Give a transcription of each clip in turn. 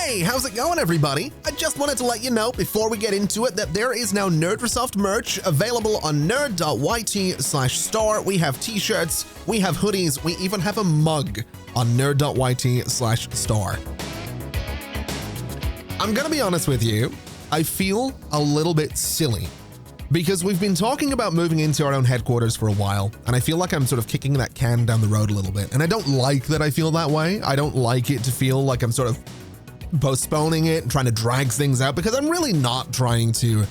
Hey, how's it going, everybody? I just wanted to let you know before we get into it that there is now Nerdrosoft merch available on nerd.yt/store. We have t-shirts, we have hoodies, we even have a mug on nerd.yt/store. I'm gonna be honest with you, I feel a little bit silly because we've been talking about moving into our own headquarters for a while, and I feel like I'm sort of kicking that can down the road a little bit, and I don't like that I feel that way. I don't like it to feel like I'm sort of postponing it and trying to drag things out, because I'm really not trying to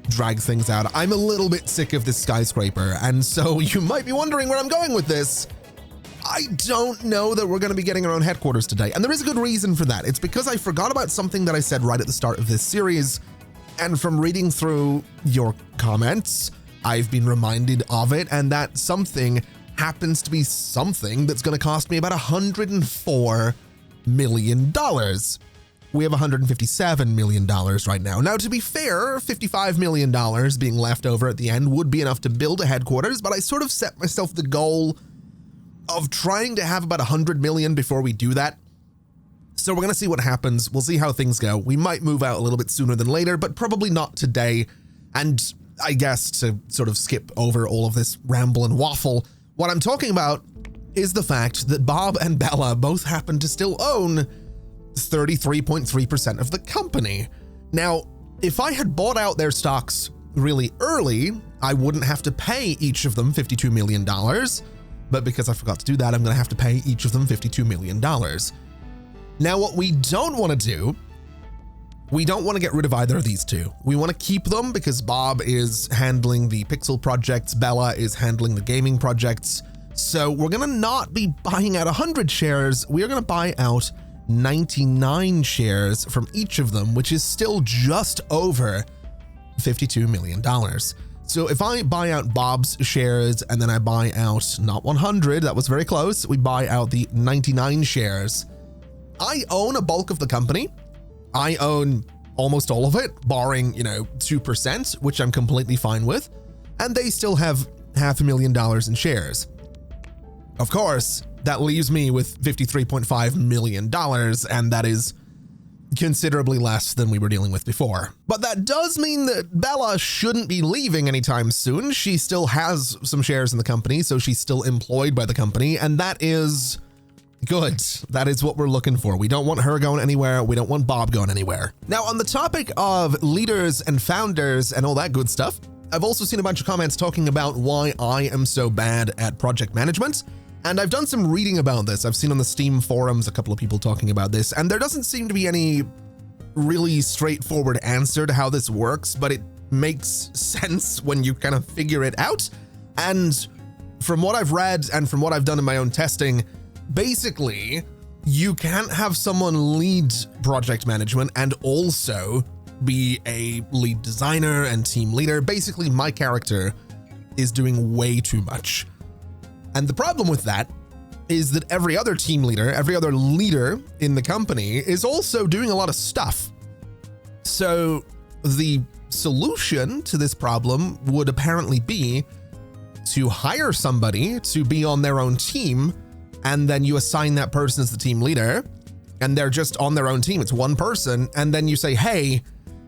drag things out. I'm a little bit sick of this skyscraper, and so you might be wondering where I'm going with this. I don't know that we're going to be getting our own headquarters today, and there is a good reason for that. It's because I forgot about something that I said right at the start of this series, and from reading through your comments, I've been reminded of it, and that something happens to be something that's going to cost me about $104 million. We have $157 million right now. Now, to be fair, $55 million being left over at the end would be enough to build a headquarters, but I sort of set myself the goal of trying to have about 100 million before we do that. So we're going to see what happens. We'll see how things go. We might move out a little bit sooner than later, but probably not today. And I guess to sort of skip over all of this ramble and waffle, what I'm talking about is the fact that Bob and Bella both happen to still own 33.3% of the company. Now, if I had bought out their stocks really early, I wouldn't have to pay each of them $52 million. But because I forgot to do that, I'm going to have to pay each of them $52 million. Now, what we don't want to do, we don't want to get rid of either of these two. We want to keep them because Bob is handling the pixel projects, Bella is handling the gaming projects. So we're going to not be buying out 100 shares. We are going to buy out 99 shares from each of them, which is still just over $52 million. So if I buy out Bob's shares and then I buy out not 100, that was very close, we buy out the 99 shares. I own a bulk of the company. I own almost all of it, barring, 2%, which I'm completely fine with. And they still have $500,000 in shares. Of course, that leaves me with $53.5 million, and that is considerably less than we were dealing with before. But that does mean that Bella shouldn't be leaving anytime soon. She still has some shares in the company, so she's still employed by the company, and that is good. That is what we're looking for. We don't want her going anywhere. We don't want Bob going anywhere. Now, on the topic of leaders and founders and all that good stuff, I've also seen a bunch of comments talking about why I am so bad at project management. And I've done some reading about this. I've seen on the Steam forums a couple of people talking about this, and there doesn't seem to be any really straightforward answer to how this works, but it makes sense when you kind of figure it out. And from what I've read and from what I've done in my own testing, basically, you can't have someone lead project management and also be a lead designer and team leader. Basically, my character is doing way too much. And the problem with that is that every other team leader, every other leader in the company is also doing a lot of stuff. So the solution to this problem would apparently be to hire somebody to be on their own team, and then you assign that person as the team leader, and they're just on their own team. It's one person, and then you say, hey,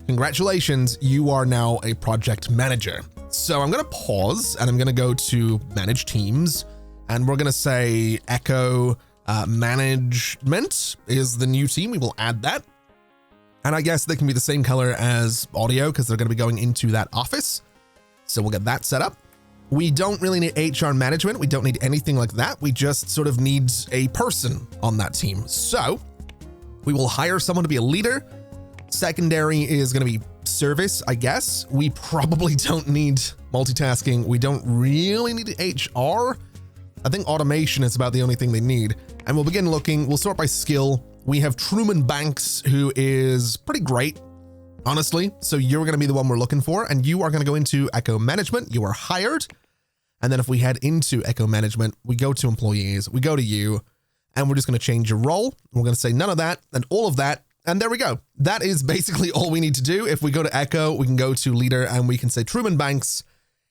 congratulations, you are now a project manager. So I'm going to pause, and I'm going to go to manage teams, and we're going to say Echo Management is the new team. We will add that. And I guess they can be the same color as audio because they're going to be going into that office. So we'll get that set up. We don't really need HR management. We don't need anything like that. We just sort of need a person on that team. So we will hire someone to be a leader. Secondary is going to be service, I guess. We probably don't need multitasking. We don't really need HR. I think automation is about the only thing they need. And we'll begin looking. We'll sort by skill. We have Truman Banks, who is pretty great, honestly. So you're going to be the one we're looking for, and you are going to go into Echo Management. You are hired. And then if we head into Echo Management, we go to employees, we go to you, and we're just going to change your role. We're going to say none of that and all of that. And there we go. That is basically all we need to do. If we go to Echo, we can go to leader and we can say Truman Banks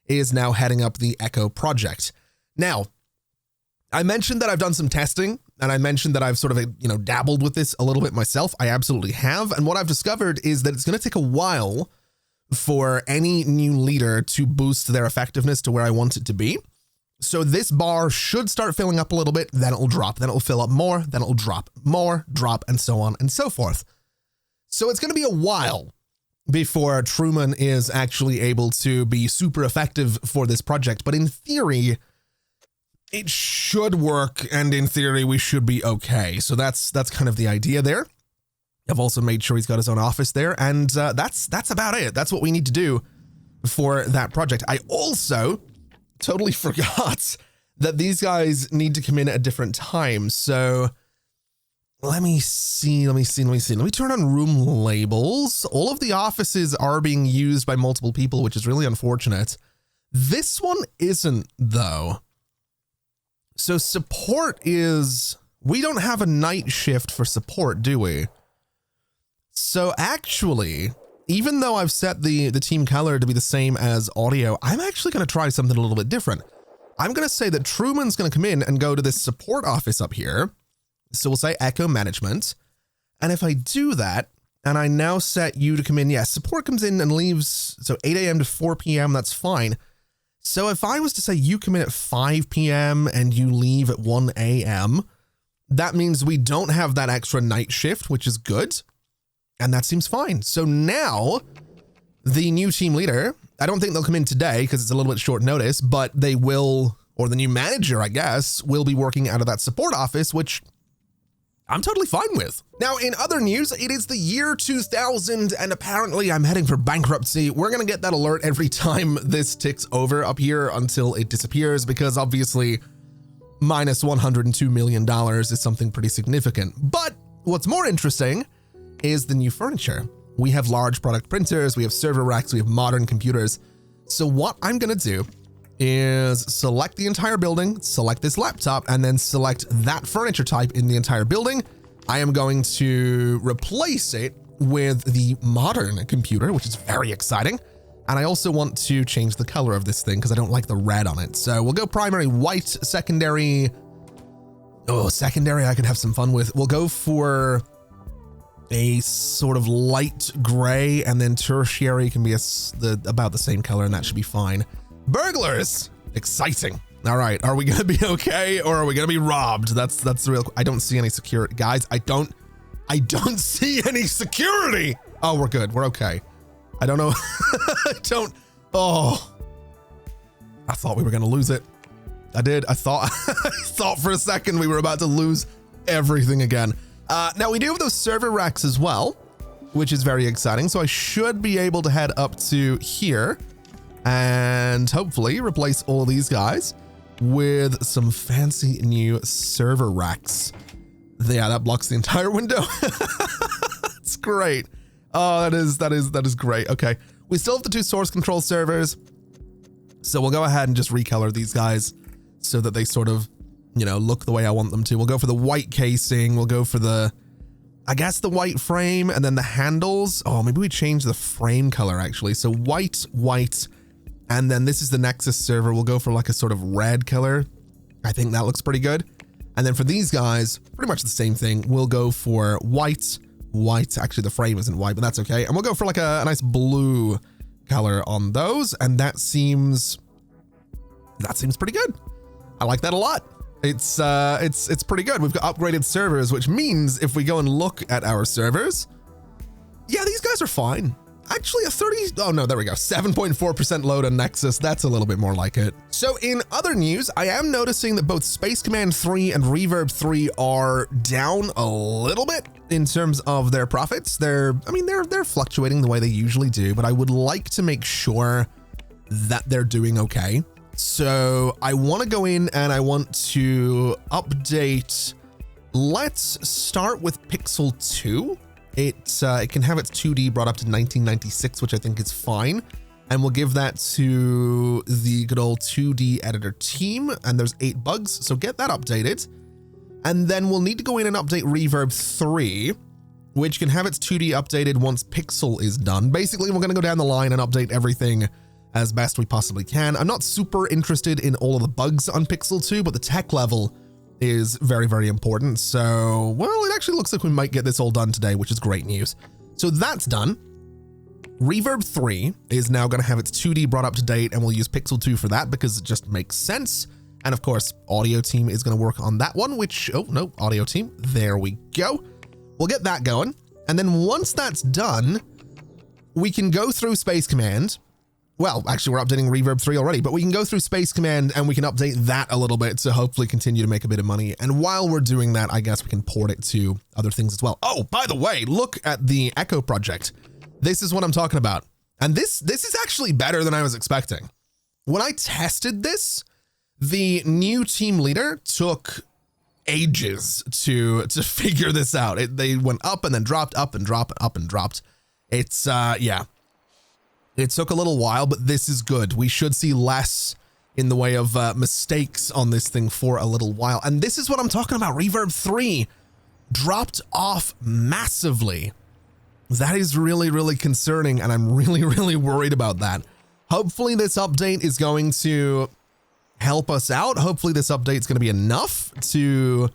is now heading up the Echo project. Now, I mentioned that I've done some testing And I mentioned that I've sort of, dabbled with this a little bit myself. I absolutely have. And what I've discovered is that it's going to take a while for any new leader to boost their effectiveness to where I want it to be. So this bar should start filling up a little bit, then it'll drop, then it'll fill up more, then it'll drop more, drop, and so on and so forth. So it's going to be a while before Truman is actually able to be super effective for this project. But in theory, it should work, and in theory, we should be okay. So that's kind of the idea there. I've also made sure he's got his own office there, and that's about it. That's what we need to do for that project. I also totally forgot that these guys need to come in at different times. So let me turn on room labels. All of the offices are being used by multiple people, which is really unfortunate. This one isn't, though. So support we don't have a night shift for support, do we? So actually, even though I've set the team color to be the same as audio, I'm actually going to try something a little bit different. I'm going to say that Truman's going to come in and go to this support office up here. So we'll say Echo Management. And if I do that, and I now set you to come in, support comes in and leaves, so 8 a.m. to 4 p.m., that's fine. So if I was to say you come in at 5 p.m. and you leave at 1 a.m., that means we don't have that extra night shift, which is good. And that seems fine. So now the new team leader, I don't think they'll come in today because it's a little bit short notice, but they will, or the new manager, I guess, will be working out of that support office, which I'm totally fine with. Now, in other news, it is the year 2000, and apparently I'm heading for bankruptcy. We're going to get that alert every time this ticks over up here until it disappears, because obviously minus $102 million is something pretty significant. But what's more interesting is the new furniture. We have large product printers, we have server racks, we have modern computers. So what I'm going to do is select the entire building, select this laptop, and then select that furniture type in the entire building. I am going to replace it with the modern computer, which is very exciting. And I also want to change the color of this thing because I don't like the red on it. So we'll go primary white, secondary. Oh, secondary I could have some fun with. We'll go for a sort of light gray, and then tertiary can be about the same color, and that should be fine. Burglars! Exciting. All right, are we gonna be okay, or are we gonna be robbed? That's the real. I don't see any security, guys. I don't see any security. Oh, we're good. We're okay. I don't know. Oh, I thought we were gonna lose it. I did. I thought for a second we were about to lose everything again. Now we do have those server racks as well, which is very exciting. So I should be able to head up to here and hopefully replace all of these guys with some fancy new server racks. Yeah, that blocks the entire window. It's great. Oh, that is great. Okay. We still have the two source control servers. So we'll go ahead and just recolor these guys so that they sort of, look the way I want them to. We'll go for the white casing. We'll go for the white frame, and then the handles. Oh, maybe we change the frame color actually. So white, and then this is the Nexus server. We'll go for like a sort of red color. I think that looks pretty good. And then for these guys, pretty much the same thing. We'll go for white. Actually, the frame isn't white, but that's okay. And we'll go for like a nice blue color on those. And that seems pretty good. I like that a lot. It's pretty good. We've got upgraded servers, which means if we go and look at our servers, yeah, these guys are fine. Actually, a 7.4% load on Nexus. That's a little bit more like it. So in other news, I am noticing that both Space Command 3 and Reverb 3 are down a little bit in terms of their profits. They're fluctuating the way they usually do, but I would like to make sure that they're doing okay. So I want to go in and I want to update. Let's start with Pixel 2. It can have its 2D brought up to 1996, which I think is fine. And we'll give that to the good old 2D editor team. And there's 8 bugs, so get that updated. And then we'll need to go in and update Reverb 3, which can have its 2D updated once Pixel is done. Basically, we're going to go down the line and update everything as best we possibly can. I'm not super interested in all of the bugs on Pixel 2, but the tech level is very, very important. So, well, it actually looks like we might get this all done today, which is great news. So that's done. Reverb 3 is now going to have its 2D brought up to date, and we'll use Pixel 2 for that because it just makes sense. And of course, audio team is going to work on that one, which, oh no, audio team, there we go. We'll get that going. And then once that's done, we can go through Space Command. Well, actually, we're updating Reverb 3 already, but we can go through Space Command and we can update that a little bit to hopefully continue to make a bit of money. And while we're doing that, I guess we can port it to other things as well. Oh, by the way, look at the Echo project. This is what I'm talking about. And this is actually better than I was expecting. When I tested this, the new team leader took ages to figure this out. They went up and then dropped, up and dropped, up and dropped. It's, yeah. It took a little while, but this is good. We should see less in the way of mistakes on this thing for a little while. And this is what I'm talking about. Reverb 3 dropped off massively. That is really, really concerning, and I'm really, really worried about that. Hopefully this update is going to help us out. Hopefully this update is going to be enough to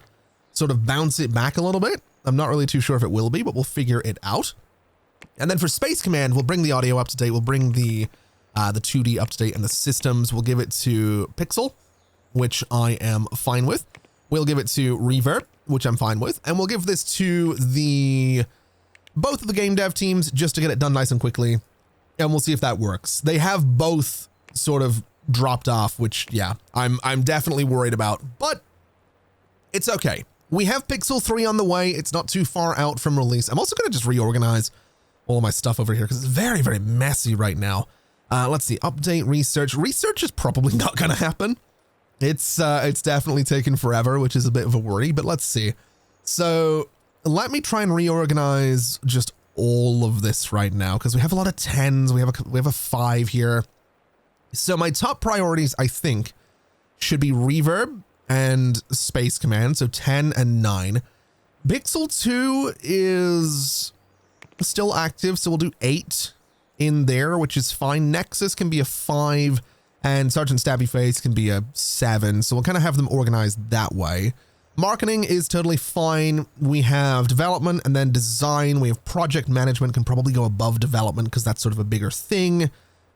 sort of bounce it back a little bit. I'm not really too sure if it will be, but we'll figure it out. And then for Space Command, we'll bring the audio up to date. We'll bring the 2D up to date and the systems. We'll give it to Pixel, which I am fine with. We'll give it to Reverb, which I'm fine with. And we'll give this to both of the game dev teams just to get it done nice and quickly. And we'll see if that works. They have both sort of dropped off, which, yeah, I'm definitely worried about, but it's okay. We have Pixel 3 on the way. It's not too far out from release. I'm also going to just reorganize all my stuff over here because it's very, very messy right now. Let's see, update research. Research is probably not going to happen. It's definitely taken forever, which is a bit of a worry, but let's see. So let me try and reorganize just all of this right now because we have a lot of 10s. We have a 5 here. So my top priorities, I think, should be Reverb and Space Command. So 10 and 9. Pixel 2 is still active, so we'll do 8 in there, which is fine. Nexus can be a 5 and Sergeant Stabby Face can be a 7. So we'll kind of have them organized that way. Marketing is totally fine. We have development and then design. We have project management can probably go above development because that's sort of a bigger thing.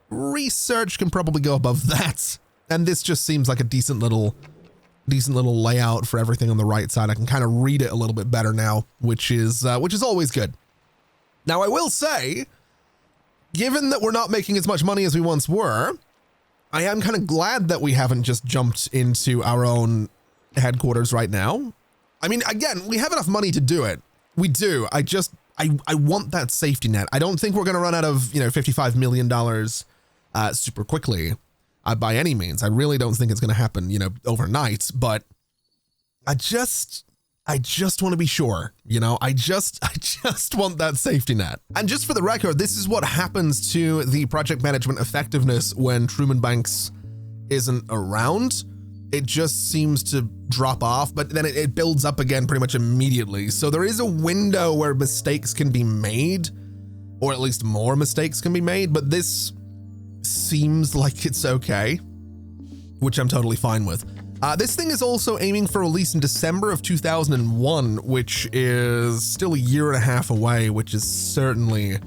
Research can probably go above that. And this just seems like a decent little layout for everything on the right side. I can kind of read it a little bit better now, which is always good. Now, I will say, given that we're not making as much money as we once were, I am kind of glad that we haven't just jumped into our own headquarters right now. I mean, again, we have enough money to do it. We do. I want that safety net. I don't think we're going to run out of, $55 million super quickly by any means. I really don't think it's going to happen, overnight, but I just want to be sure, I just want that safety net. And just for the record, this is what happens to the project management effectiveness when Truman Banks isn't around. It just seems to drop off, but then it builds up again pretty much immediately. So there is a window where mistakes can be made, or at least more mistakes can be made, but this seems like it's okay, which I'm totally fine with. This thing is also aiming for release in December of 2001, which is still a year and a half away, which is certainly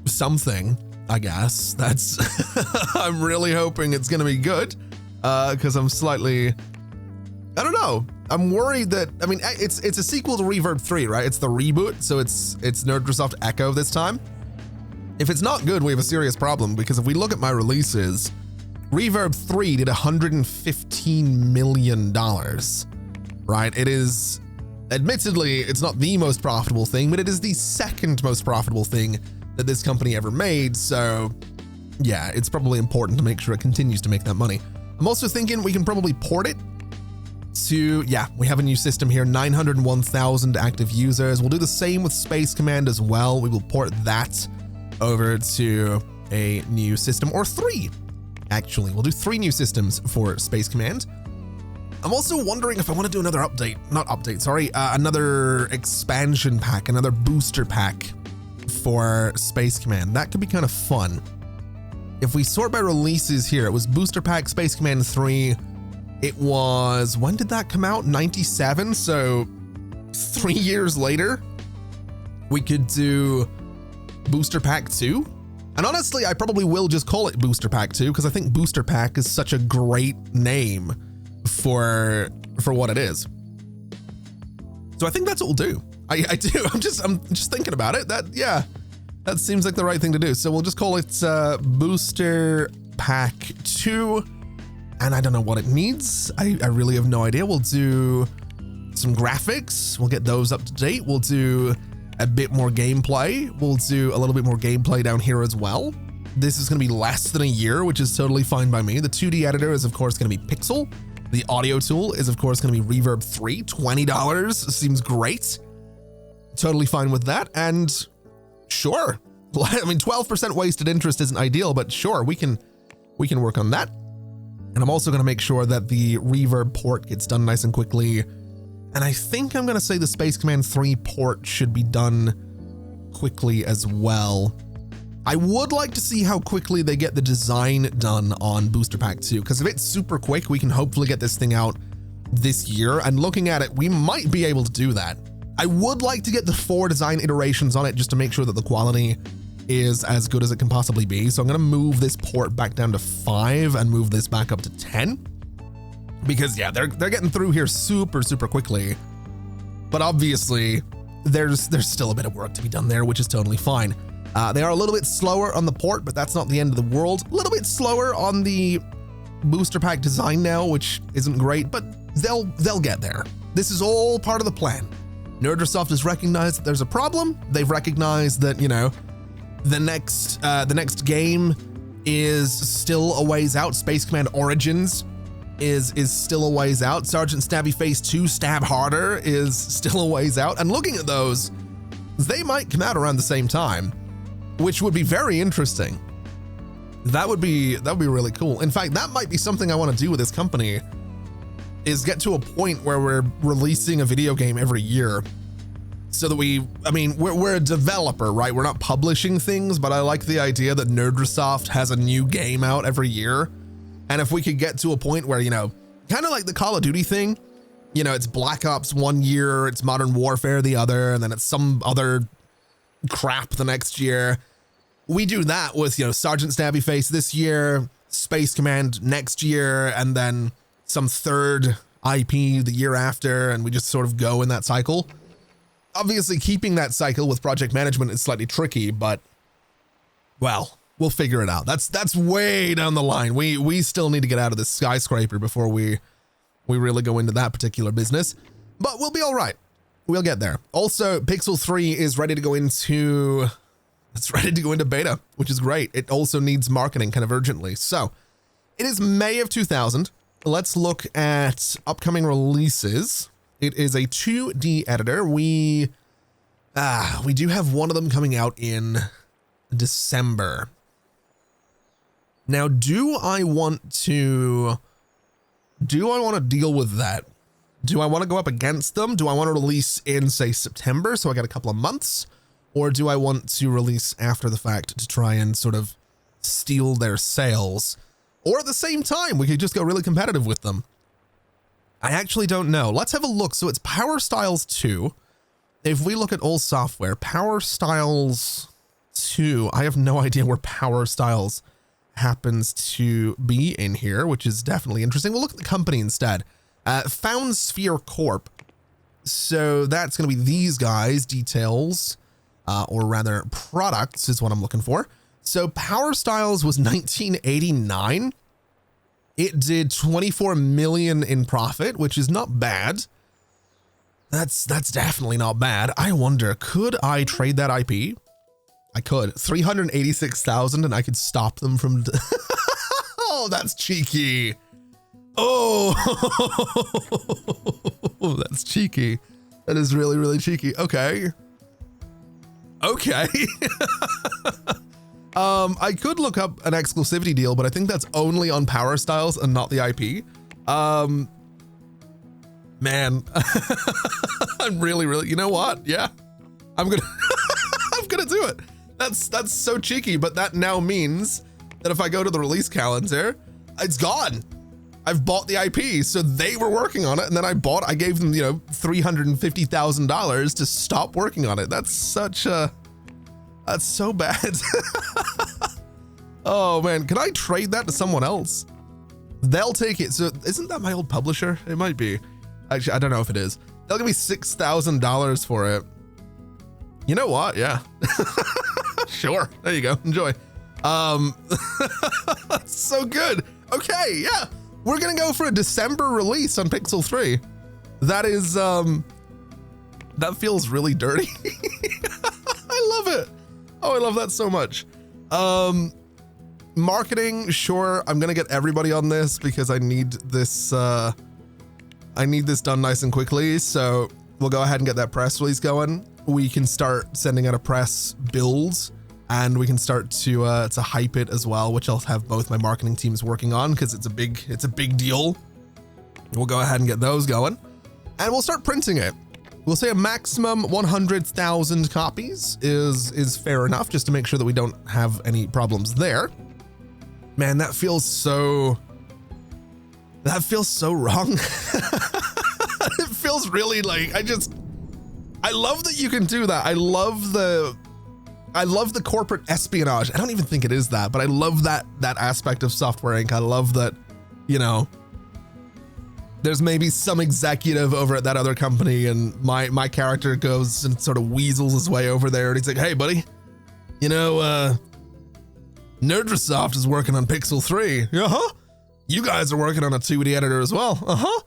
something, I guess. That's, I'm really hoping it's going to be good, because I'm slightly, I don't know. I'm worried that, I mean, it's a sequel to Reverb 3, right? It's the reboot, so it's Nerdrosoft Echo this time. If it's not good, we have a serious problem, because if we look at my releases, Reverb 3 did $115 million, right? It is, admittedly, it's not the most profitable thing, but it is the second most profitable thing that this company ever made. So yeah, it's probably important to make sure it continues to make that money. I'm also thinking we can probably port it to, yeah, we have a new system here, 901,000 active users. We'll do the same with Space Command as well. We will port that over to a new system, or 3. Actually, we'll do 3 new systems for Space Command. I'm also wondering if I want to do another another expansion pack, another booster pack for Space Command. That could be kind of fun. If we sort by releases here, it was booster pack Space Command 3, It was, when did that come out? 97. So 3 years later, we could do Booster Pack 2. And honestly, I probably will just call it Booster Pack 2 because I think Booster Pack is such a great name for what it is. So I think that's what we'll do. I do. I'm just thinking about it. That seems like the right thing to do. So we'll just call it Booster Pack 2. And I don't know what it needs. I really have no idea. We'll do some graphics. We'll get those up to date. We'll do a bit more gameplay. We'll do a little bit more gameplay down here as well. This is going to be less than a year, which is totally fine by me. The 2D editor is, of course, going to be Pixel. The audio tool is, of course, going to be Reverb 3. $20 seems great. Totally fine with that. And sure. I mean, 12% wasted interest isn't ideal, but sure, we can work on that. And I'm also going to make sure that the Reverb port gets done nice and quickly. And I think I'm going to say the Space Command 3 port should be done quickly as well. I would like to see how quickly they get the design done on Booster Pack 2, because if it's super quick, we can hopefully get this thing out this year. And looking at it, we might be able to do that. I would like to get the 4 design iterations on it just to make sure that the quality is as good as it can possibly be. So I'm going to move this port back down to 5 and move this back up to 10. Because yeah, they're getting through here super quickly. But obviously, there's still a bit of work to be done there, which is totally fine. They are a little bit slower on the port, but that's not the end of the world. A little bit slower on the booster pack design now, which isn't great, but they'll get there. This is all part of the plan. Nerdrosoft has recognized that there's a problem. They've recognized that, you know, the next game is still a ways out. Space Command Origins is still a ways out. Sergeant Stabby Face 2 Stab Harder is still a ways out. And looking at those, they might come out around the same time, which would be very interesting. That would be really cool. In fact, that might be something I want to do with this company, is get to a point where we're releasing a video game every year. So that we're a developer, right? We're not publishing things, but I like the idea that Nerdrosoft has a new game out every year. And if we could get to a point where, you know, kind of like the Call of Duty thing, you know, it's Black Ops one year, it's Modern Warfare the other, and then it's some other crap the next year. We do that with, you know, Sergeant Stabby Face this year, Space Command next year, and then some third IP the year after, and we just sort of go in that cycle. Obviously, keeping that cycle with project management is slightly tricky, but, well, we'll figure it out. That's way down the line. We still need to get out of this skyscraper before we really go into that particular business, but we'll be all right. We'll get there. Also, Pixel 3 is ready to go into beta, which is great. It also needs marketing kind of urgently. So it is May of 2000. Let's look at upcoming releases. It is a 2D editor. We do have one of them coming out in December. Now, do I want to deal with that? Do I want to go up against them? Do I want to release in, say, September, so I got a couple of months? Or do I want to release after the fact to try and sort of steal their sales? Or at the same time, we could just go really competitive with them. I actually don't know. Let's have a look. So it's Power Styles 2. If we look at all software, Power Styles 2, I have no idea where Power Styles happens to be in here, which is definitely interesting. We'll look at the company instead. Found Sphere Corp. So that's going to be these guys, details, or rather products is what I'm looking for. So Power Styles was 1989. It did 24 million in profit, which is not bad. That's definitely not bad. I wonder, could I trade that IP? I could. 386,000 and I could stop them from... Oh, that's cheeky. Oh, that's cheeky. That is really, really cheeky. Okay. Okay. I could look up an exclusivity deal, but I think that's only on Power Styles and not the IP. Man, I'm really, you know what? Yeah, I'm gonna, I'm gonna do it. That's so cheeky, but that now means that if I go to the release calendar, it's gone. I've bought the IP, so they were working on it, and then I gave them, $350,000 to stop working on it. That's so bad. Oh man, can I trade that to someone else? They'll take it. So isn't that my old publisher? It might be. Actually, I don't know if it is. They'll give me $6,000 for it. You know what? Yeah. Sure. There you go. Enjoy. That's so good. Okay, yeah. We're gonna go for a December release on Pixel 3. That is, that feels really dirty. I love it. Oh, I love that so much. Marketing, sure. I'm gonna get everybody on this because I need this done nice and quickly. So we'll go ahead and get that press release going. We can start sending out a press build, and we can start to hype it as well, which I'll have both my marketing teams working on because it's a big deal. We'll go ahead and get those going, and we'll start printing it. We'll say a maximum 100,000 copies is fair enough, just to make sure that we don't have any problems there. Man, that feels so wrong. It feels really like, I love that you can do that. I love the corporate espionage. I don't even think it is that, but I love that aspect of Software Inc. I love that, there's maybe some executive over at that other company, and my character goes and sort of weasels his way over there, and he's like, hey buddy, Nerdrosoft is working on Pixel 3. Uh-huh. You guys are working on a 2D editor as well. Uh-huh.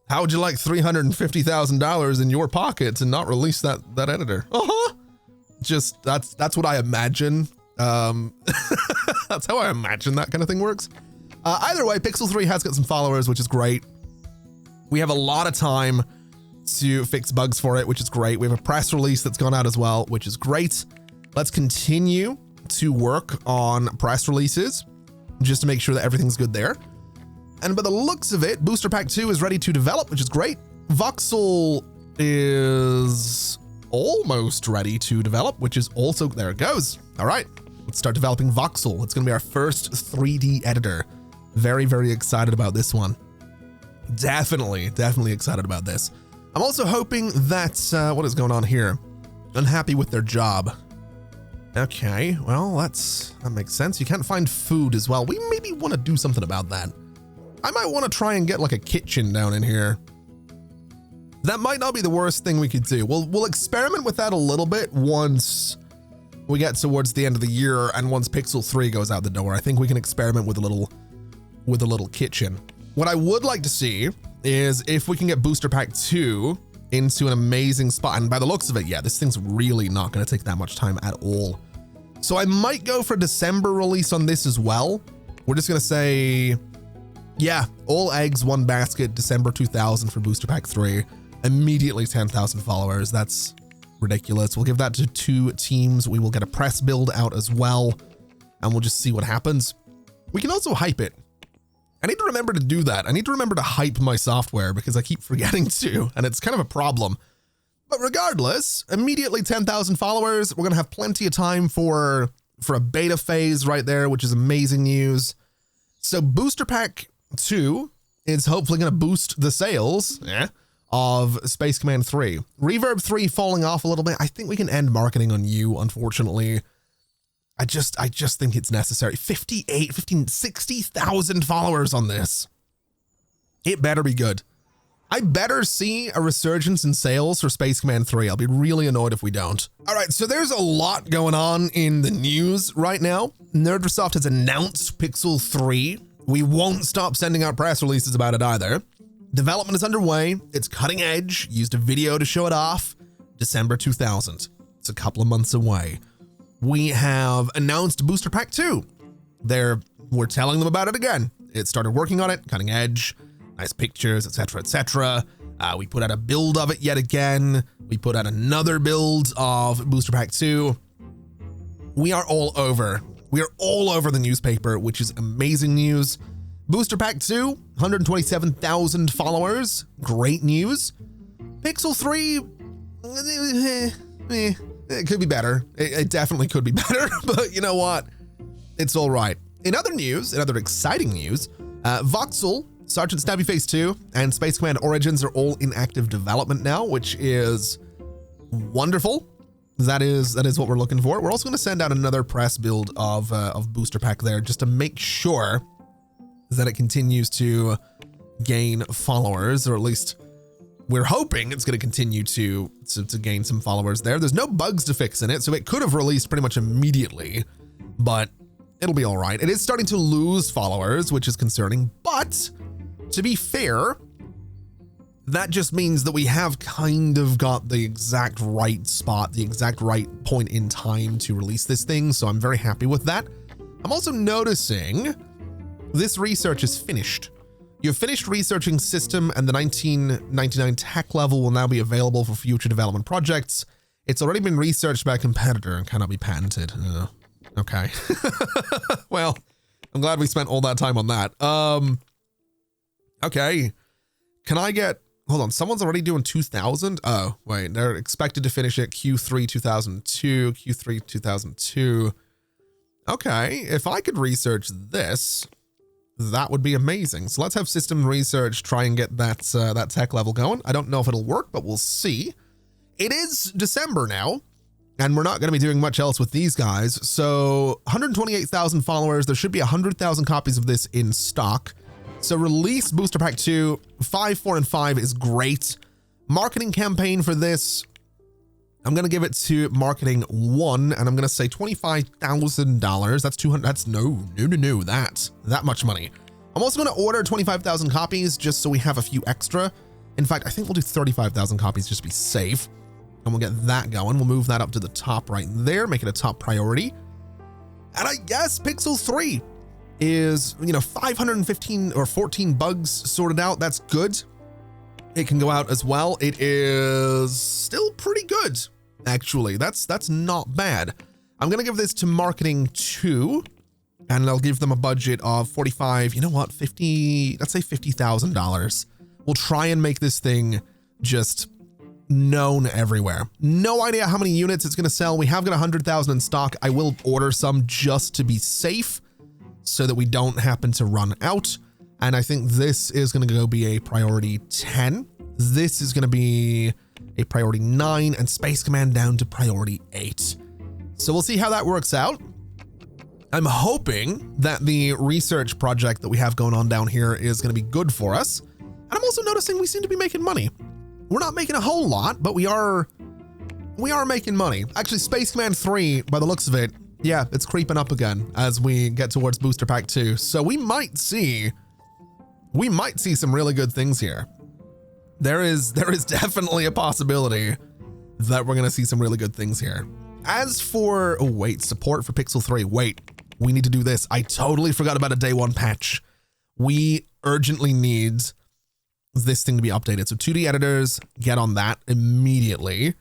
How would you like $350,000 in your pocket to not release that editor? Uh-huh. Just that's what I imagine. That's how I imagine that kind of thing works. Either way, Pixel 3 has got some followers, which is great. We have a lot of time to fix bugs for it, which is great. We have a press release that's gone out as well, which is great. Let's continue to work on press releases just to make sure that everything's good there. And by the looks of it, Booster Pack 2 is ready to develop, which is great. Voxel is almost ready to develop, which is also, there it goes. All right, let's start developing Voxel. It's gonna be our first 3D editor. Very, very excited about this one. Definitely excited about this. I'm also hoping that, what is going on here? Unhappy with their job. Okay, well, that makes sense. You can't find food as well. We maybe want to do something about that. I might want to try and get like a kitchen down in here. That might not be the worst thing we could do. We'll experiment with that a little bit once we get towards the end of the year, and once Pixel 3 goes out the door. I think we can experiment with a little kitchen. What I would like to see is if we can get Booster Pack 2 into an amazing spot. And by the looks of it, yeah, this thing's really not going to take that much time at all. So I might go for December release on this as well. We're just going to say, yeah, all eggs, one basket, December 2000 for Booster Pack 3. Immediately 10,000 followers. That's ridiculous. We'll give that to 2 teams. We will get a press build out as well, and we'll just see what happens. We can also hype it. I need to remember to do that. I need to remember to hype my software because I keep forgetting to, and it's kind of a problem. But regardless, immediately 10,000 followers. We're going to have plenty of time for a beta phase right there, which is amazing news. So Booster Pack 2 is hopefully going to boost the sales of Space Command 3. Reverb 3 falling off a little bit. I think we can end marketing on you, unfortunately. I just think it's necessary. 60,000 followers on this. It better be good. I better see a resurgence in sales for Space Command 3. I'll be really annoyed if we don't. All right, so there's a lot going on in the news right now. Nerdrosoft has announced Pixel 3. We won't stop sending out press releases about it either. Development is underway. It's cutting edge. Used a video to show it off. December 2000. It's a couple of months away. We have announced Booster Pack 2. We're telling them about it again. It started working on it, cutting edge, nice pictures, etc., etc. We put out a build of it yet again. We put out another build of Booster Pack 2. We are all over. We are all over the newspaper, which is amazing news. Booster Pack 2, 127,000 followers. Great news. Pixel 3, it could be better. It definitely could be better, but you know what? It's all right. In other news, in other exciting news, Voxel Sergeant Stabby Face 2 and Space Command Origins are all in active development now, which is wonderful. That is what we're looking for. We're also going to send out another press build of Booster Pack there just to make sure that it continues to gain followers, or at least we're hoping it's going to continue to gain some followers there. There's no bugs to fix in it, so it could have released pretty much immediately, but it'll be all right. It is starting to lose followers, which is concerning, but to be fair, that just means that we have kind of got the exact right spot, the exact right point in time to release this thing, so I'm very happy with that. I'm also noticing this research is finished. You've finished researching system, and the 1999 tech level will now be available for future development projects. It's already been researched by a competitor and cannot be patented. Okay. Well, I'm glad we spent all that time on that. Okay. Can I get... Hold on, someone's already doing 2000? Oh, wait, they're expected to finish it Q3 2002, Q3 2002. Okay, if I could research this, that would be amazing. So let's have system research try and get that that tech level going. I don't know if it'll work, but we'll see. It is December now, and we're not going to be doing much else with these guys. So 128,000 followers. There should be 100,000 copies of this in stock. So release Booster Pack 2, 5, 4, and 5 is great. Marketing campaign for this, I'm going to give it to marketing 1, and I'm going to say $25,000. That's 200. That's no, that much money. I'm also going to order 25,000 copies just so we have a few extra. In fact, I think we'll do 35,000 copies just to be safe. And we'll get that going. We'll move that up to the top right there, make it a top priority. And I guess Pixel 3 is, 515 or 14 bugs sorted out. That's good. It can go out as well. It is still pretty good, actually. That's not bad. I'm going to give this to marketing 2, and I'll give them a budget of 45, let's say $50,000. We'll try and make this thing just known everywhere. No idea how many units it's going to sell. We have got 100,000 in stock. I will order some just to be safe so that we don't happen to run out. And I think this is going to go be a priority 10. This is going to be a priority 9, and Space Command down to priority 8. So we'll see how that works out. I'm hoping that the research project that we have going on down here is going to be good for us. And I'm also noticing we seem to be making money. We're not making a whole lot, but we are making money. Actually, Space Command 3, by the looks of it, yeah, it's creeping up again as we get towards Booster Pack 2. So we might see some really good things here. There is definitely a possibility that we're going to see some really good things here. As for, support for Pixel 3. Wait, we need to do this. I totally forgot about a day 1 patch. We urgently need this thing to be updated. So 2D editors, get on that immediately.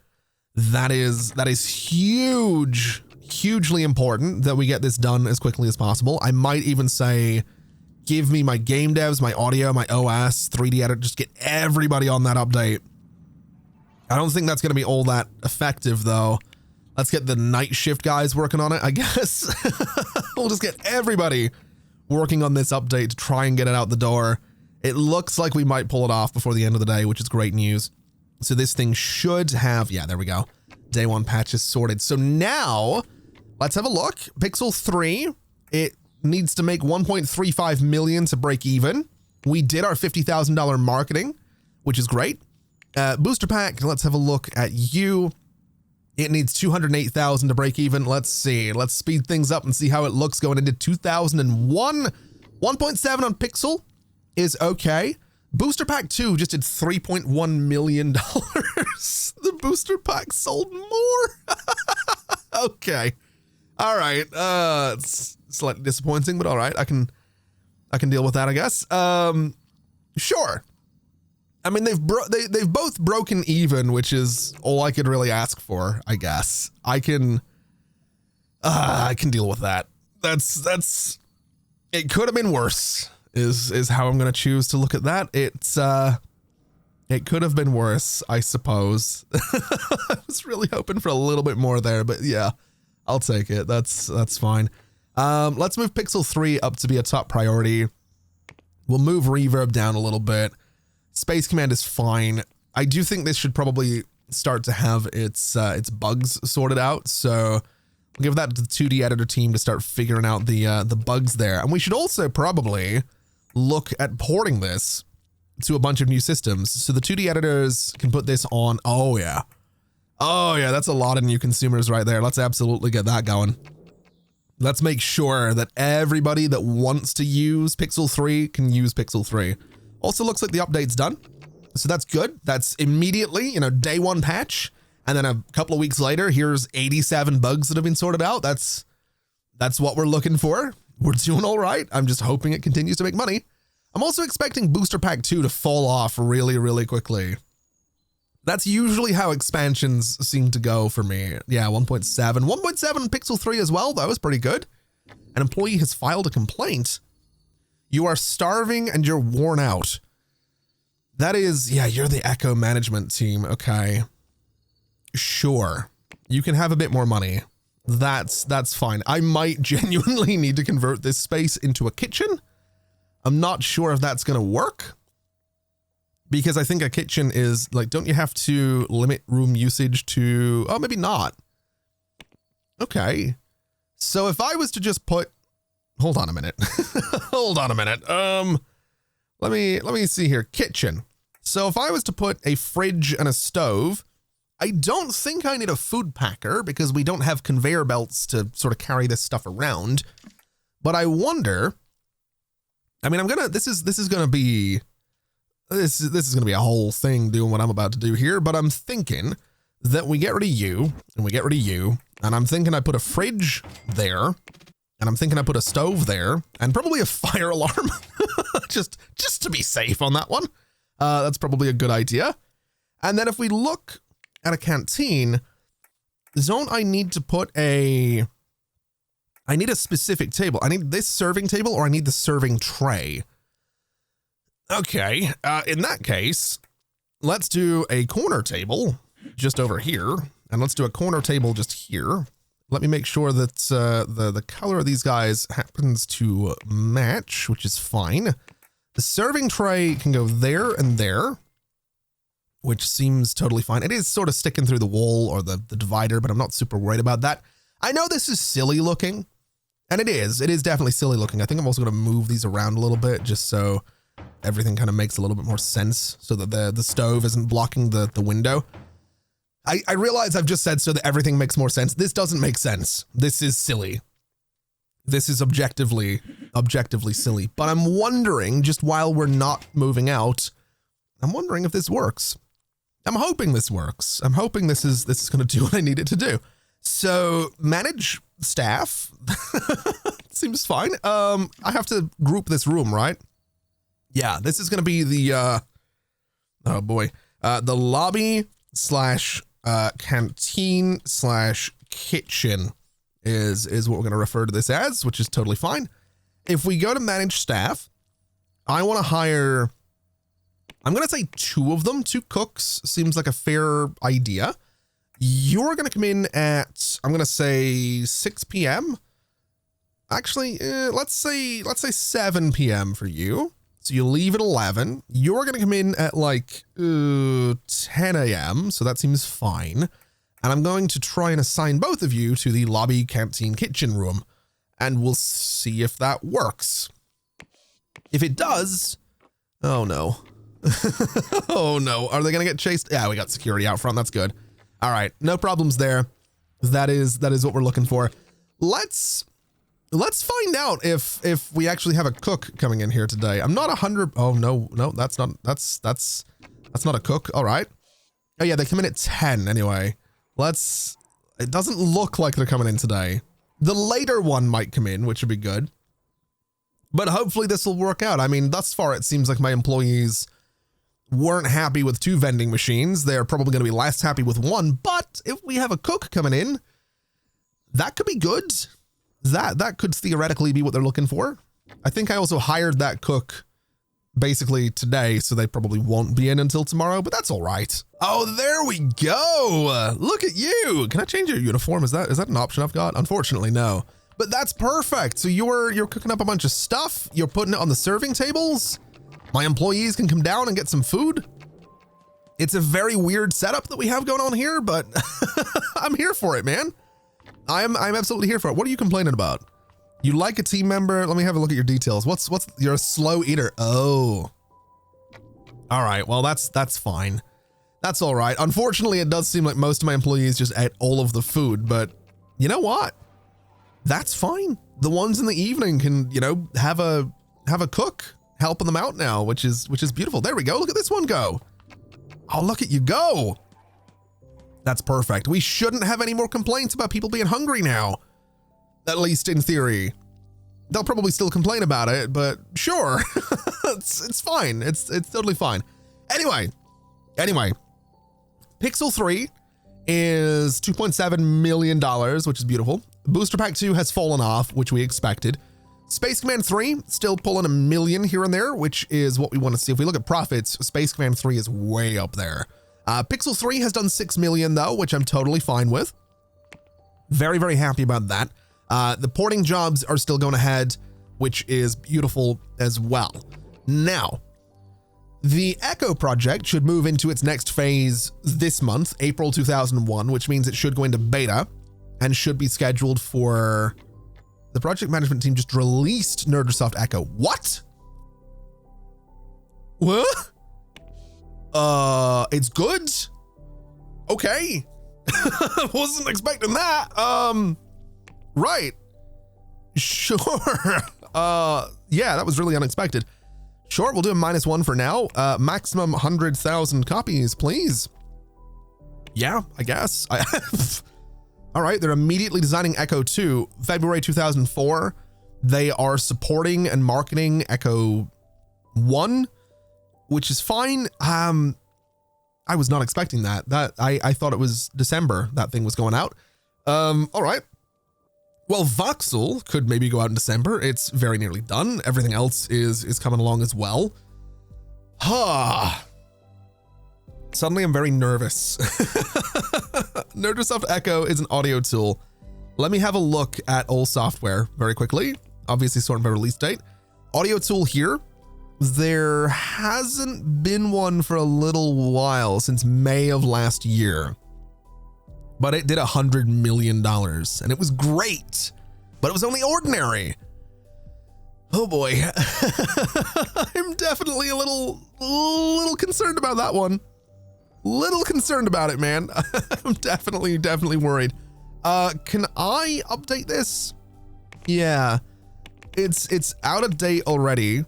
That is hugely important that we get this done as quickly as possible. I might even say, give me my game devs, my audio, my OS, 3D editor, just get everybody on that update. I don't think that's going to be all that effective though. Let's get the night shift guys working on it, I guess. We'll just get everybody working on this update to try and get it out the door. It looks like we might pull it off before the end of the day, which is great news. So this thing should have, yeah, there we go. Day 1 patch is sorted. So now let's have a look. Pixel 3, it needs to make 1.35 million to break even. We did our $50,000 marketing, which is great. Booster Pack, let's have a look at you. It needs 208,000 to break even. Let's see. Let's speed things up and see how it looks going into 2001. 1.7 on Pixel is okay. Booster Pack 2 just did $3.1 million. The Booster Pack sold more. Okay. All right. It's slightly disappointing, but all right. I can deal with that, I guess. Sure. I mean, they've both broken even, which is all I could really ask for, I guess. I can deal with that. That's it could have been worse is how I'm going to choose to look at that. It could have been worse, I suppose. I was really hoping for a little bit more there, but yeah, I'll take it. That's fine. Let's move Pixel 3 up to be a top priority. We'll move reverb down a little bit. Space Command is fine. I do think this should probably start to have its bugs sorted out. So we'll give that to the 2D editor team to start figuring out the bugs there. And we should also probably look at porting this to a bunch of new systems. So the 2D editors can put this on. Oh yeah. Oh yeah, that's a lot of new consumers right there. Let's absolutely get that going. Let's make sure that everybody that wants to use Pixel 3 can use Pixel 3. Also looks like the update's done. So that's good. That's immediately, day one patch. And then a couple of weeks later, here's 87 bugs that have been sorted out. That's what we're looking for. We're doing all right. I'm just hoping it continues to make money. I'm also expecting Booster Pack 2 to fall off really, really quickly. That's usually how expansions seem to go for me. Yeah, 1.7. 1.7 Pixel 3 as well. That was pretty good. An employee has filed a complaint. You are starving and you're worn out. That is, yeah, you're the Echo management team. Okay. Sure. You can have a bit more money. That's fine. I might genuinely need to convert this space into a kitchen. I'm not sure if that's going to work. Because I think a kitchen is like, don't you have to limit room usage to, oh, maybe not. Okay. So if I was to just put, hold on a minute. Hold on a minute. Let me see here. Kitchen. So if I was to put a fridge and a stove, I don't think I need a food packer because we don't have conveyor belts to sort of carry this stuff around. But I wonder, I mean, this is going to be a whole thing doing what I'm about to do here, but I'm thinking that we get rid of you and we get rid of you. And I'm thinking I put a fridge there and I'm thinking I put a stove there and probably a fire alarm just to be safe on that one. That's probably a good idea. And then if we look at a canteen, don't I need to put I need a specific table. I need this serving table or I need the serving tray. Okay, in that case, let's do a corner table just over here, and let's do a corner table just here. Let me make sure that the color of these guys happens to match, which is fine. The serving tray can go there and there, which seems totally fine. It is sort of sticking through the wall or the divider, but I'm not super worried about that. I know this is silly looking, and it is definitely silly looking. I think I'm also going to move these around a little bit just so everything kind of makes a little bit more sense so that the stove isn't blocking the window. I realize I've just said so that everything makes more sense. This doesn't make sense. This is silly. This is objectively silly. But I'm wondering, just while we're not moving out, I'm wondering if this works. I'm hoping this works. I'm hoping this is going to do what I need it to do. So manage staff. Seems fine. I have to group this room, right? Yeah, this is going to be the, oh boy, the lobby / canteen / kitchen is what we're going to refer to this as, which is totally fine. If we go to manage staff, I want to hire, I'm going to say 2 of them, 2 cooks seems like a fair idea. You're going to come in at, I'm going to say 6 p.m. Actually, let's say 7 p.m. for you. So you leave at 11. You're going to come in at like 10 a.m. So that seems fine. And I'm going to try and assign both of you to the lobby, canteen, kitchen room. And we'll see if that works. If it does, oh no. Oh no. Are they going to get chased? Yeah, we got security out front. That's good. All right. No problems there. That is what we're looking for. Let's find out if we actually have a cook coming in here today. I'm not 100. Oh no, that's not a cook. All right. Oh yeah, they come in at 10 anyway. It doesn't look like they're coming in today. The later one might come in, which would be good. But hopefully this will work out. I mean, thus far it seems like my employees weren't happy with 2 vending machines. They're probably going to be less happy with 1. But if we have a cook coming in, that could be good. That could theoretically be what they're looking for. I think I also hired that cook basically today, so they probably won't be in until tomorrow, but that's all right. Oh, there we go. Look at you. Can I change your uniform? Is that an option I've got? Unfortunately, no. But that's perfect. So you're cooking up a bunch of stuff. You're putting it on the serving tables. My employees can come down and get some food. It's a very weird setup that we have going on here, but I'm here for it, man. I'm absolutely here for it. What are you complaining about? You like a team member? Let me have a look at your details. You're a slow eater. Oh. All right. Well, that's fine. That's all right. Unfortunately, it does seem like most of my employees just ate all of the food, but you know what? That's fine. The ones in the evening can, have a cook helping them out now, which is beautiful. There we go. Look at this one go. Oh, look at you go. That's perfect. We shouldn't have any more complaints about people being hungry now. At least in theory. They'll probably still complain about it, but sure. it's fine. It's totally fine. Anyway. Pixel 3 is $2.7 million, which is beautiful. Booster Pack 2 has fallen off, which we expected. Space Command 3 still pulling $1 million here and there, which is what we want to see. If we look at profits, Space Command 3 is way up there. Pixel 3 has done $6 million though, which I'm totally fine with. Very, very happy about that. The porting jobs are still going ahead, which is beautiful as well. Now, the Echo project should move into its next phase this month, April 2001, which means it should go into beta and should be scheduled for... The project management team just released Nerdrosoft Echo. What? What? It's good? Okay. Wasn't expecting that. Right. Sure. Yeah, that was really unexpected. Sure, we'll do a -1 for now. Maximum 100,000 copies, please. Yeah, I guess. All right, they're immediately designing Echo 2, February 2004. They are supporting and marketing Echo 1, which is fine. I was not expecting that. I thought it was December that thing was going out. All right. Well, Voxel could maybe go out in December. It's very nearly done. Everything else is coming along as well. Suddenly I'm very nervous. Nerdrosoft Echo is an audio tool. Let me have a look at all software very quickly. Obviously sorting by release date. Audio tool here. There hasn't been one for a little while, since May of last year. But it did $100 million and it was great, but it was only ordinary. Oh boy. I'm definitely a little concerned about that one. Little concerned about it, man. I'm definitely worried. Can I update this? Yeah, it's out of date already.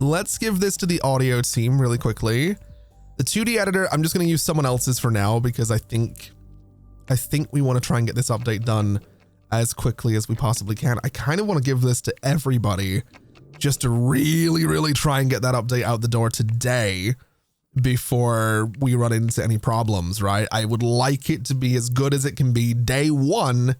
Let's give this to the audio team really quickly. The 2D editor, I'm just going to use someone else's for now because I think we want to try and get this update done as quickly as we possibly can. I kind of want to give this to everybody just to really try and get that update out the door today before we run into any problems, right? I would like it to be as good as it can be day one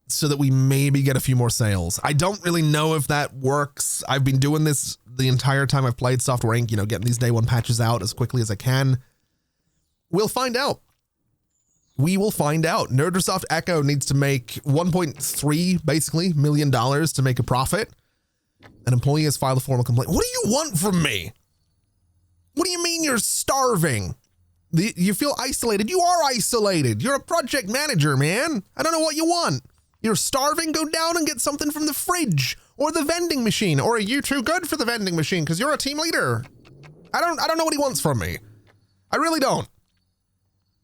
so that we maybe get a few more sales. I don't really know if that works. I've been doing this the entire time I've played Software Inc., getting these day one patches out as quickly as I can. We'll find out. We will find out. Nerdrosoft Echo needs to make $1.3 basically million to make a profit. An employee has filed a formal complaint. What do you want from me? What do you mean you're starving? You feel isolated? You are isolated. You're a project manager, man. I don't know what you want. You're starving? Go down and get something from the fridge or the vending machine. Or are you too good for the vending machine because you're a team leader? I don't know what he wants from me. I really don't.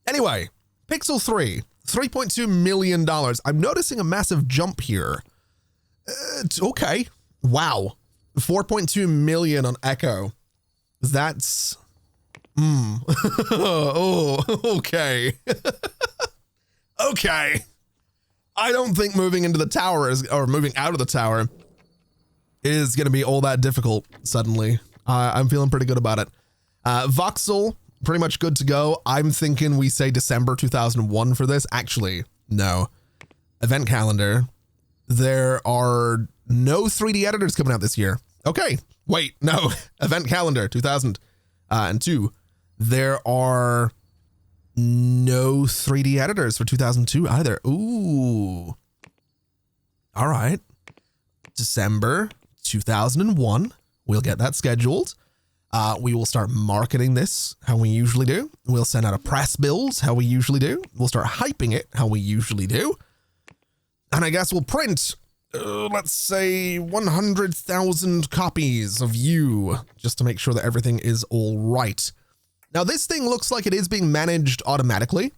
Anyway, Pixel 3, $3.2 million. I'm noticing a massive jump here. Okay. Wow. 4.2 million on Echo. That's, oh, okay. Okay. I don't think moving into the tower or moving out of the tower is going to be all that difficult suddenly. I'm feeling pretty good about it. Voxel, pretty much good to go. I'm thinking we say December 2001 for this. Actually, no. Event calendar. There are no 3D editors coming out this year. Okay. Wait, no. Event calendar 2002. There are no 3D editors for 2002 either. Ooh. All All right. December 2001. We'll get that scheduled. We will start marketing this how we usually do. We'll send out a press bills how we usually do. We'll start hyping it how we usually do. And I guess we'll print, let's say 100,000 copies of you just to make sure that everything is all right. Now this thing looks like it is being managed automatically,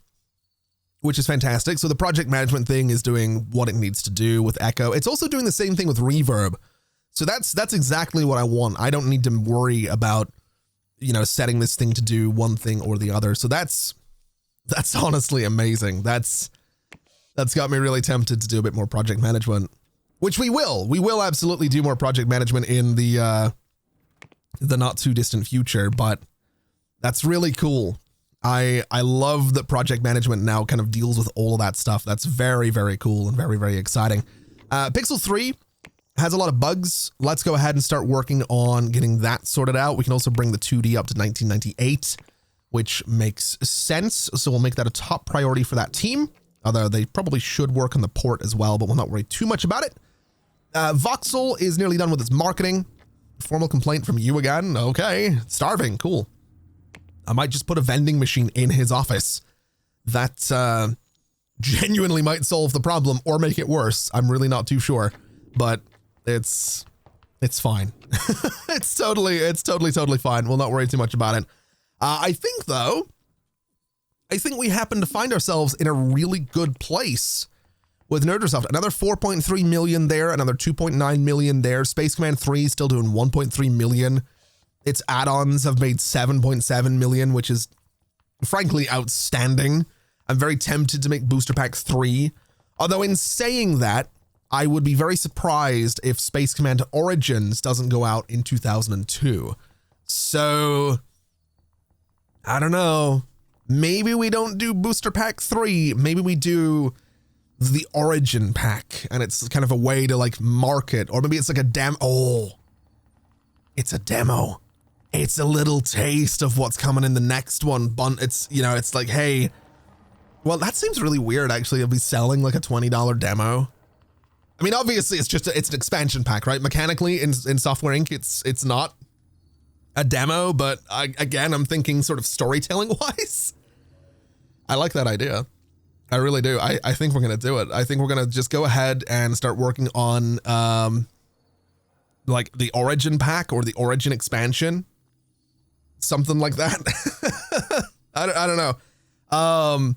which is fantastic. So the project management thing is doing what it needs to do with Echo. It's also doing the same thing with Reverb. So that's exactly what I want. I don't need to worry about, you know, setting this thing to do one thing or the other. So that's honestly amazing. That's got me really tempted to do a bit more project management, which we will. We will absolutely do more project management in the not too distant future, but that's really cool. I love that project management now kind of deals with all of that stuff. That's very, very cool and very, very exciting. Pixel 3 has a lot of bugs. Let's go ahead and start working on getting that sorted out. We can also bring the 2D up to 1998, which makes sense. So we'll make that a top priority for that team, although they probably should work on the port as well, but we'll not worry too much about it. Voxel is nearly done with its marketing. Formal complaint from you again. Okay. Starving. Cool. I might just put a vending machine in his office. That genuinely might solve the problem or make it worse. I'm really not too sure, but it's fine. It's totally fine. We'll not worry too much about it. I think we happen to find ourselves in a really good place with Nerdrosoft. Another 4.3 million there, another 2.9 million there. Space Command 3 still doing 1.3 million. Its add-ons have made 7.7 million, which is frankly outstanding. I'm very tempted to make Booster Pack 3. Although in saying that, I would be very surprised if Space Command Origins doesn't go out in 2002. So, I don't know. Maybe we don't do Booster Pack 3. Maybe we do the Origin Pack, and it's kind of a way to like market, or maybe it's like a demo. Oh, it's a demo. It's a little taste of what's coming in the next one. It's, you know, it's like, hey, well, that seems really weird, actually. I'll be selling like a $20 demo. I mean, obviously, it's an expansion pack, right? Mechanically, in Software Inc., it's not a demo, but again, I'm thinking sort of storytelling-wise. I like that idea. I really do. I think we're going to do it. I think we're going to just go ahead and start working on, like, the Origin pack or the Origin expansion. Something like that. I don't know.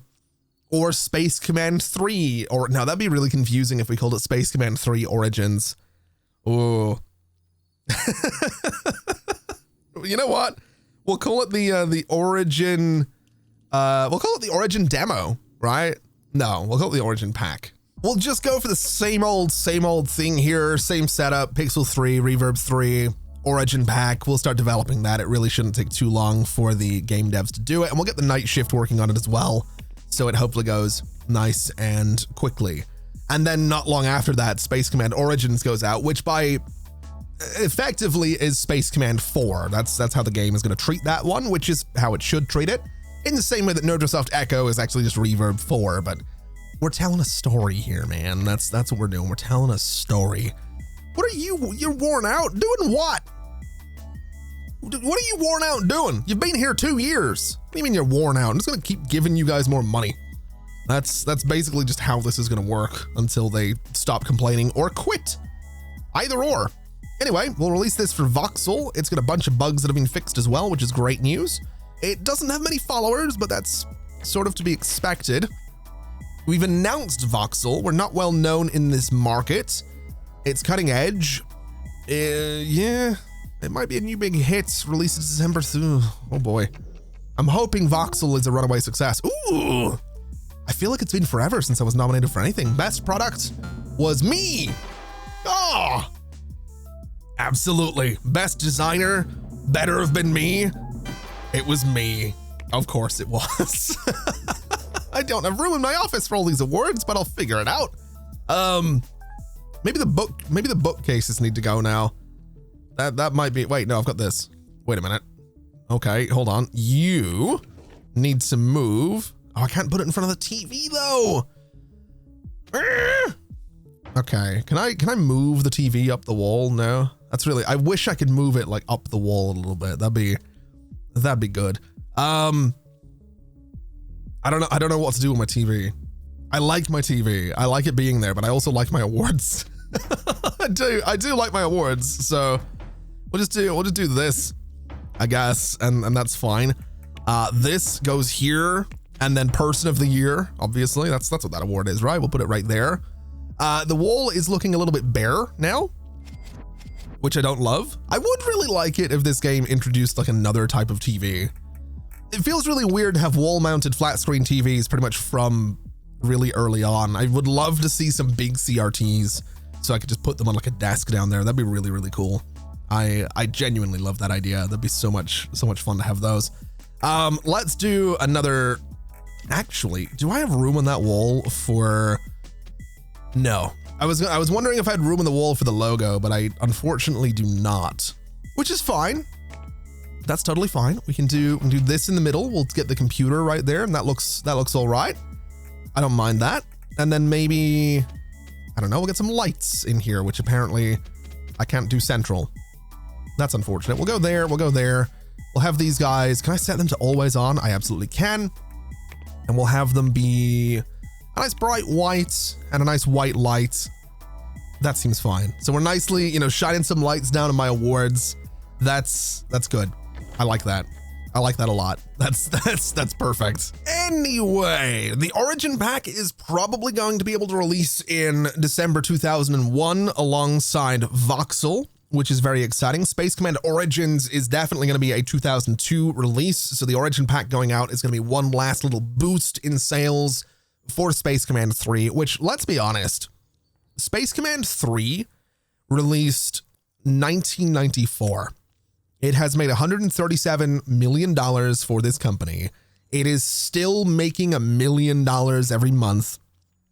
Or Space Command 3, or no, that'd be really confusing if we called it Space Command 3 Origins. Oh, you know what? We'll call it the Origin. We'll call it the Origin demo, right? No, we'll call it the Origin pack. We'll just go for the same old thing here. Same setup, Pixel 3, Reverb 3, Origin pack. We'll start developing that. It really shouldn't take too long for the game devs to do it. And we'll get the night shift working on it as well, so it hopefully goes nice and quickly. And then not long after that, Space Command Origins goes out, which by effectively is Space Command 4. That's how the game is going to treat that one, which is how it should treat it. In the same way that Nerdrosoft Echo is actually just Reverb 4, but we're telling a story here, man. That's what we're doing. We're telling a story. What are you? You're worn out? Doing what? What are you worn out doing? You've been here 2 years. What do you mean you're worn out? I'm just going to keep giving you guys more money. That's basically just how this is going to work until they stop complaining or quit. Either or. Anyway, we'll release this for Voxel. It's got a bunch of bugs that have been fixed as well, which is great news. It doesn't have many followers, but that's sort of to be expected. We've announced Voxel. We're not well known in this market. It's cutting edge. Yeah, it might be a new big hit. Released December. Oh boy. I'm hoping Voxel is a runaway success. Ooh, I feel like it's been forever since I was nominated for anything. Best product was me. Oh, absolutely. Best designer better have been me. It was me. Of course it was. I've ruined my office for all these awards, but I'll figure it out. Maybe the bookcases need to go now. That might be, wait, no, I've got this. Wait a minute. Okay, hold on. You need to move. Oh, I can't put it in front of the TV though. Okay, can I move the TV up the wall? No, that's really, I wish I could move it like up the wall a little bit. That'd be good. I don't know what to do with my TV. I like my TV. I like it being there, but I also like my awards. I do like my awards. So we'll just do this, I guess, and that's fine. This goes here, and then person of the year, obviously. That's what that award is, right? We'll put it right there. The wall is looking a little bit bare now, which I don't love. I would really like it if this game introduced like another type of TV. It feels really weird to have wall-mounted flat screen TVs pretty much from really early on. I would love to see some big CRTs so I could just put them on like a desk down there. That'd be really, really cool. I genuinely love that idea. That'd be so much fun to have those. Let's do another. Actually, do I have room on that wall for? No, I was wondering if I had room on the wall for the logo, but I unfortunately do not, which is fine. That's totally fine. We can do this in the middle. We'll get the computer right there, and that looks all right. I don't mind that. And then maybe, I don't know, we'll get some lights in here, which apparently I can't do central. That's unfortunate. We'll go there. We'll go there. We'll have these guys. Can I set them to always on? I absolutely can. And we'll have them be a nice bright white and a nice white light. That seems fine. So we're nicely, shining some lights down on my awards. That's good. I like that. I like that a lot. That's perfect. Anyway, the Origin pack is probably going to be able to release in December 2001 alongside Voxel, which is very exciting. Space Command Origins is definitely going to be a 2002 release. So the Origin pack going out is going to be one last little boost in sales for Space Command 3, which, let's be honest, Space Command 3 released 1994. It has made $137 million for this company. It is still making $1 million every month,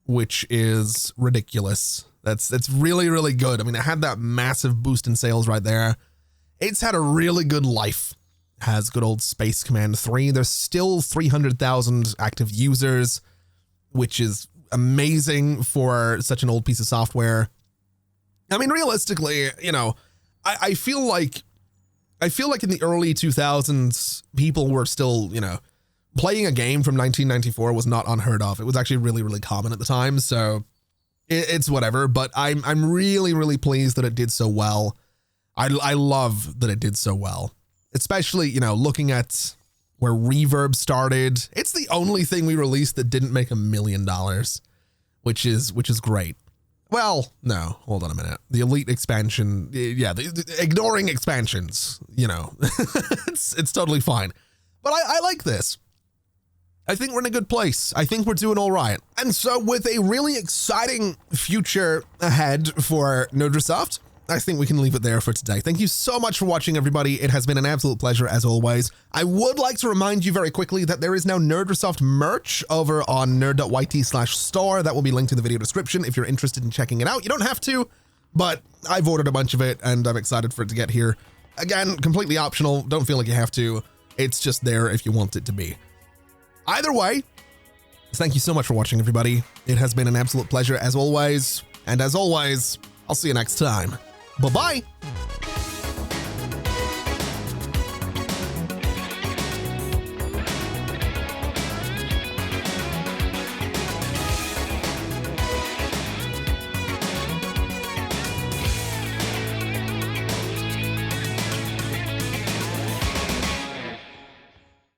which is ridiculous. That's really, really good. I mean, it had that massive boost in sales right there. It's had a really good life. It has good old Space Command 3. There's still 300,000 active users, which is amazing for such an old piece of software. I mean, realistically, I feel like in the early 2000s, people were still, playing a game from 1994 was not unheard of. It was actually really, really common at the time. So it's whatever, but I'm really, really pleased that it did so well. I love that it did so well, especially, looking at where Reverb started. It's the only thing we released that didn't make $1 million, which is great. Well, no, hold on a minute. The Elite expansion, yeah, ignoring expansions, it's totally fine. But I like this. I think we're in a good place. I think we're doing all right. And so with a really exciting future ahead for Nerdrosoft, I think we can leave it there for today. Thank you so much for watching, everybody. It has been an absolute pleasure, as always. I would like to remind you very quickly that there is now Nerdrosoft merch over on nerd.yt/store. That will be linked in the video description if you're interested in checking it out. You don't have to, but I've ordered a bunch of it, and I'm excited for it to get here. Again, completely optional. Don't feel like you have to. It's just there if you want it to be. Either way, thank you so much for watching, everybody. It has been an absolute pleasure, as always. And as always, I'll see you next time. Bye-bye.